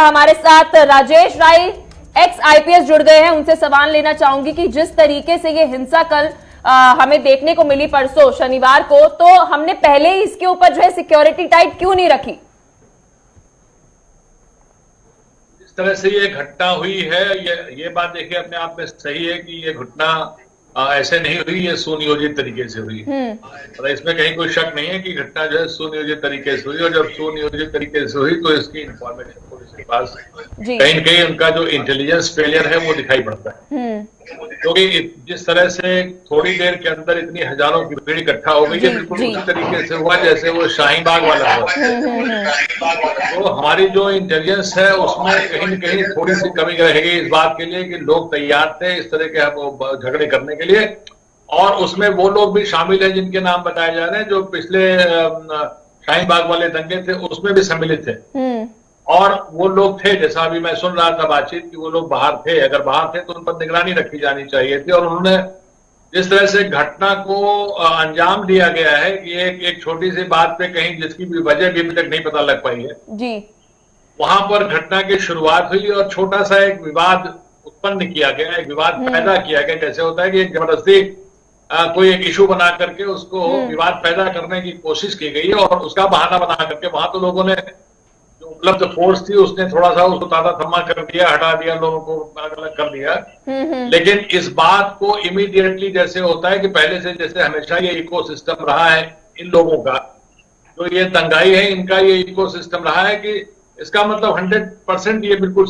हमारे साथ राजेश राय x IPS जुड़ गए हैं। उनसे सवाल लेना चाहूंगी कि जिस तरीके से ये हिंसा कल हमें देखने को मिली परसों शनिवार को, तो हमने पहले ही इसके ऊपर जो है सिक्योरिटी टाइट क्यों नहीं रखी? इस तरह से ये घटना हुई है, ये बात देखिए अपने आप में सही है कि ये घटना ऐसे नहीं हुई, ये सुनियोजित तरीके से हुई। और इसमें कहीं कोई शक नहीं है कि घटना जो है सुनियोजित तरीके से हुई, और जब सुनियोजित तरीके से हुई तो इसकी इंफॉर्मेशन पुलिस के पास कहीं न कहीं उनका जो इंटेलिजेंस फेलियर है वो दिखाई पड़ता है। क्योंकि जिस तरह से थोड़ी देर के अंदर इतनी हजारों की भीड़ इकट्ठा हो गई है, बिल्कुल उसी तरीके से हुआ जैसे वो शाहीन बाग वाला हुआ। तो हमारी जो इंटेलिजेंस है उसमें कहीं न कहीं थोड़ी सी कमी रहेगी इस बात के लिए कि लोग तैयार थे इस तरह के झगड़े करने के लिए, और उसमें वो लोग भी शामिल हैं जिनके नाम बताए जा रहे हैं जो पिछले शाहीन बाग वाले दंगे थे उसमें भी सम्मिलित थे। और वो लोग थे, जैसा अभी मैं सुन रहा था बातचीत, कि वो लोग बाहर थे। अगर बाहर थे तो उन पर निगरानी रखी जानी चाहिए थी। और उन्होंने जिस तरह से घटना को अंजाम दिया गया है कि एक छोटी सी बात पे कहीं जिसकी भी वजह भी अभी तक नहीं पता लग पाई है जी, वहां पर घटना की शुरुआत हुई और छोटा सा एक विवाद उत्पन्न किया गया, एक विवाद पैदा किया गया। जैसे होता है कि जबरदस्ती कोई एक इशू बना करके उसको विवाद पैदा करने की कोशिश की गई और उसका बहाना बना करके वहां तो लोगों ने जो उपलब्ध फोर्स थी उसने थोड़ा सा उसको तादा थम्मा कर दिया, हटा दिया, लोगों को अलग अलग कर दिया। लेकिन इस बात को इमीडिएटली जैसे होता है कि पहले से जैसे हमेशा ये इकोसिस्टम रहा है इन लोगों का, जो ये दंगाई है इनका ये इकोसिस्टम रहा है कि इसका मतलब 100% ये बिल्कुल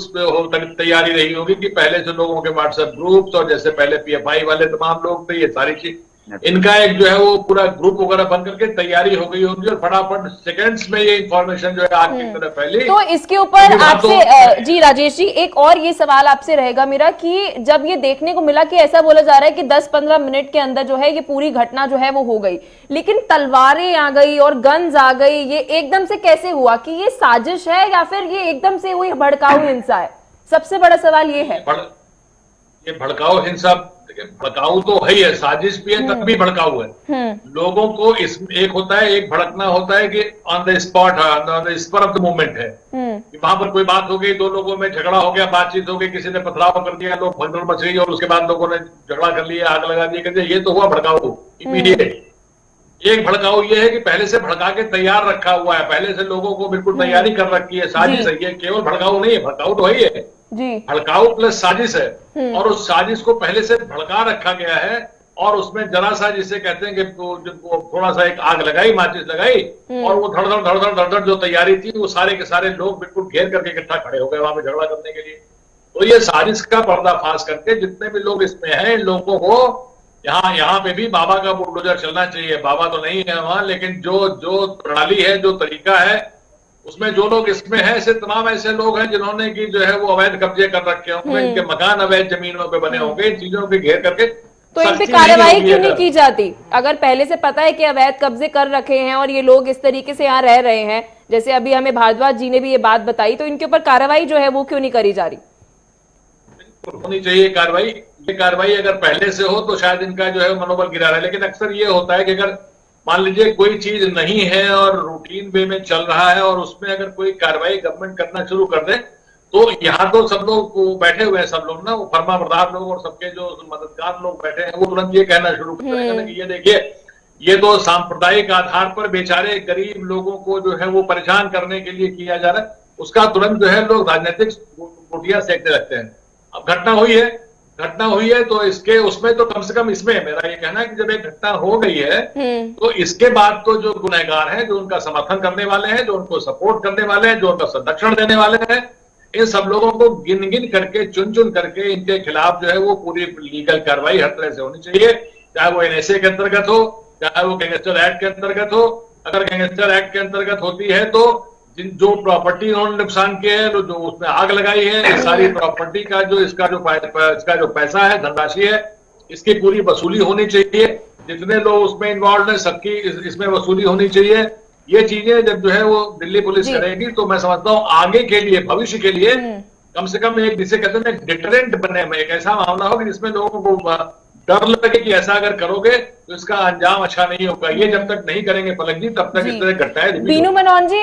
तैयारी रही होगी कि पहले से लोगों के व्हाट्सएप ग्रुप्स और जैसे पहले पीएफआई वाले तमाम लोग थे, ये सारी चीज इनका एक जो है वो पूरा ग्रुप वगैरह बन करके तैयारी हो गई होगी और फटाफट सेकंड्स में ये इंफॉर्मेशन जो है आग की तरह फैली। तो इसके ऊपर आपसे जी राजेश जी एक और ये सवाल आपसे रहेगा मेरा कि जब ये देखने को मिला कि ऐसा बोला जा रहा है कि 10-15 मिनट के अंदर जो है ये पूरी घटना जो है वो हो गई, लेकिन तलवारें आ गई और गन्स आ गई, ये एकदम से कैसे हुआ? कि ये साजिश है या फिर ये एकदम से हुई भड़काऊ हिंसा है? सबसे बड़ा सवाल ये है। ये भड़काऊ हिंसा भड़काऊ तो है ही है, साजिश भी है, तब भी भड़काऊ है। लोगों को इस एक होता है, एक भड़कना होता है कि on the spot, on the spur of the movement है कि वहां पर कोई बात हो गई, दो लोगों में झगड़ा हो गया, बातचीत हो गई, किसी ने पथराव कर दिया, लोग भगदड़ मच गई और उसके बाद लोगों ने झगड़ा कर लिया, आग लगा दी, कहते ये तो हुआ भड़काऊ इमीडिएट। एक भड़काऊ ये है कि पहले से भड़का के तैयार रखा हुआ है, पहले से लोगों को बिल्कुल तैयारी कर रखी है, साजिश है। ये केवल भड़काऊ नहीं है, भड़काऊ तो है भड़काऊ प्लस साजिश है। और उस साजिश को पहले से भड़का रखा गया है और उसमें जरा सा जिसे कहते हैं कि थोड़ा सा एक आग लगाई, माचिस लगाई और वो धड़धड़ जो तैयारी थी वो सारे के सारे लोग बिल्कुल घेर करके इकट्ठा खड़े हो गए वहां पे झगड़ा करने के लिए। तो ये साजिश का पर्दाफाश करके जितने भी लोग इसमें हैं, इन लोगों को यहाँ पे भी बाबा का बुलडोजर चलना चाहिए। बाबा तो नहीं है वहां, लेकिन जो प्रणाली है, जो तरीका है, उसमें जो लोग इसमें हैं, ऐसे तमाम ऐसे लोग हैं जिन्होंने की जो है वो अवैध कब्जे कर रखे होंगे, इनके मकान अवैध जमीनों पे बने होंगे, इन चीजों के घेर करके। तो इन पे कार्रवाई क्यों नहीं की जाती? अगर पहले से पता है कि अवैध कब्जे कर रखे हैं और ये लोग इस तरीके से यहाँ रह रहे हैं, जैसे अभी हमें भारद्वाज जी ने भी ये बात बताई, तो इनके ऊपर कार्रवाई जो है वो क्यों नहीं करी जा रही? बिल्कुल होनी चाहिए कार्रवाई। ये कार्रवाई अगर पहले से हो तो शायद इनका जो है मनोबल गिरा रहा है। लेकिन अक्सर ये होता है कि अगर मान लीजिए कोई चीज नहीं है और रूटीन वे में चल रहा है और उसमें अगर कोई कार्रवाई गवर्नमेंट करना शुरू कर दे तो यहाँ तो सब लोग बैठे हुए हैं, सब लोग ना वो फर्माबरदार लोग और सबके जो मददगार लोग बैठे हैं वो तुरंत ये कहना शुरू कर देंगे कि ये देखिए ये तो सांप्रदायिक आधार पर बेचारे गरीब लोगों को जो है वो परेशान करने के लिए किया जा रहा है, उसका तुरंत जो है लोग राजनीतिक रोटियां सेकने लगते हैं। अब घटना हुई है तो इसके उसमें तो कम से कम इसमें मेरा ये कहना है कि जब एक घटना हो गई है तो इसके बाद तो जो गुनहगार हैं, जो उनका समर्थन करने वाले हैं, जो उनको सपोर्ट करने वाले हैं, जो उनका संरक्षण देने वाले हैं, इन सब लोगों को गिन गिन करके चुन करके इनके खिलाफ जो है वो पूरी लीगल कार्रवाई हर तरह से होनी चाहिए, चाहे वो एनएसए के अंतर्गत हो, चाहे वो गैंगस्टर एक्ट के अंतर्गत हो। अगर गैंगस्टर एक्ट के अंतर्गत होती है तो जो प्रॉपर्टी इन्होंने नुकसान किया है, जो उसमें आग लगाई है, इस सारी प्रॉपर्टी का जो इसका जो पैसा है, धनराशि है, इसकी पूरी वसूली होनी चाहिए। जितने लोग उसमें इन्वॉल्व हैं सबकी इसमें वसूली होनी चाहिए। ये चीजें जब जो है वो दिल्ली पुलिस करेगी तो मैं समझता हूँ आगे के लिए, भविष्य के लिए कम से कम एक जिसे कहते हैं डिटरेंट बने में एक ऐसा मामला हो कि जिसमें लोगों को डर लगे कि ऐसा अगर करोगे तो इसका अंजाम अच्छा नहीं होगा। ये जब तक नहीं करेंगे पलक जी तब तक इस तरह घटनाएं। बीनू मेनन जी